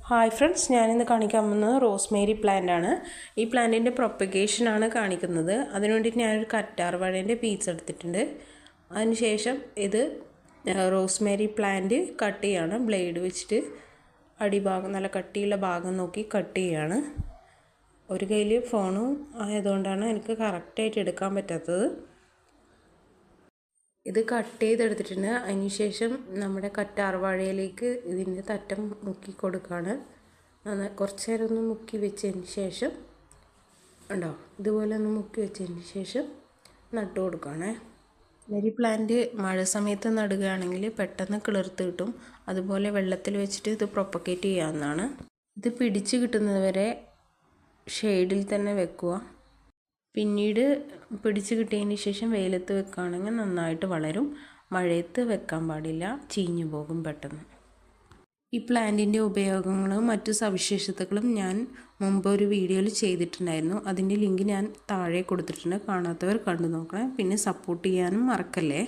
Hi friends, ഞാനിന്ന് കാണിക്കാൻ പോകുന്നത് റോസ്മേരി പ്ലാന്റ് ആണ്. ഈ പ്ലാന്റിൻ്റെ പ്രൊപ്പഗേഷനാണ് കാണിക്കുന്നത്. അതിനുവേണ്ടി ഞാനൊരു കറ്റാർ വാഴേൻ്റെ പീസ് എടുത്തിട്ടുണ്ട്. അതിനുശേഷം ഇത് റോസ്മേരി പ്ലാന്റ് കട്ട് ചെയ്യാണ്. ബ്ലേഡ് വെച്ചിട്ട് അടിഭാഗം നല്ല കട്ടിയുള്ള ഭാഗം നോക്കി കട്ട് ചെയ്യാണ്. ഒരു കയ്യിൽ ഫോണും ആയതുകൊണ്ടാണ് എനിക്ക് കറക്റ്റായിട്ട് എടുക്കാൻ പറ്റാത്തത്. ഇത് കട്ട് ചെയ്തെടുത്തിട്ടുണ്ട്. അതിനുശേഷം നമ്മുടെ കറ്റാർ വാഴയിലേക്ക് ഇതിൻ്റെ തറ്റം മുക്കി കൊടുക്കുകയാണ്. കുറച്ച് നേരം ഒന്ന് മുക്കി വെച്ചതിന് ശേഷം ഉണ്ടോ, ഇതുപോലെ ഒന്ന് മുക്കി വെച്ചതിന് ശേഷം നട്ടു കൊടുക്കുകയാണേ. മെരി പ്ലാന്റ് മഴ സമയത്ത് നടുകയാണെങ്കിൽ പെട്ടെന്ന് കിളിർത്ത് കിട്ടും. അതുപോലെ വെള്ളത്തിൽ വെച്ചിട്ട് ഇത് പ്രൊപ്പഗേറ്റ് ചെയ്യാവുന്നതാണ്. ഇത് പിടിച്ച് കിട്ടുന്നത് വരെ ഷെയ്ഡിൽ തന്നെ വെക്കുക. പിന്നീട് പിടിച്ച് കിട്ടിയതിന് ശേഷം വെയിലത്ത് വെക്കുകയാണെങ്കിൽ നന്നായിട്ട് വളരും. മഴയത്ത് വെക്കാൻ പാടില്ല, ചീഞ്ഞു പോകും പെട്ടെന്ന്. ഈ പ്ലാന്റിൻ്റെ ഉപയോഗങ്ങളും മറ്റു സവിശേഷതകളും ഞാൻ മുമ്പ് ഒരു വീഡിയോയിൽ ചെയ്തിട്ടുണ്ടായിരുന്നു. അതിൻ്റെ ലിങ്ക് ഞാൻ താഴെ കൊടുത്തിട്ടുണ്ട്. കാണാത്തവർ കണ്ടു നോക്കണം. പിന്നെ സപ്പോർട്ട് ചെയ്യാനും മറക്കല്ലേ.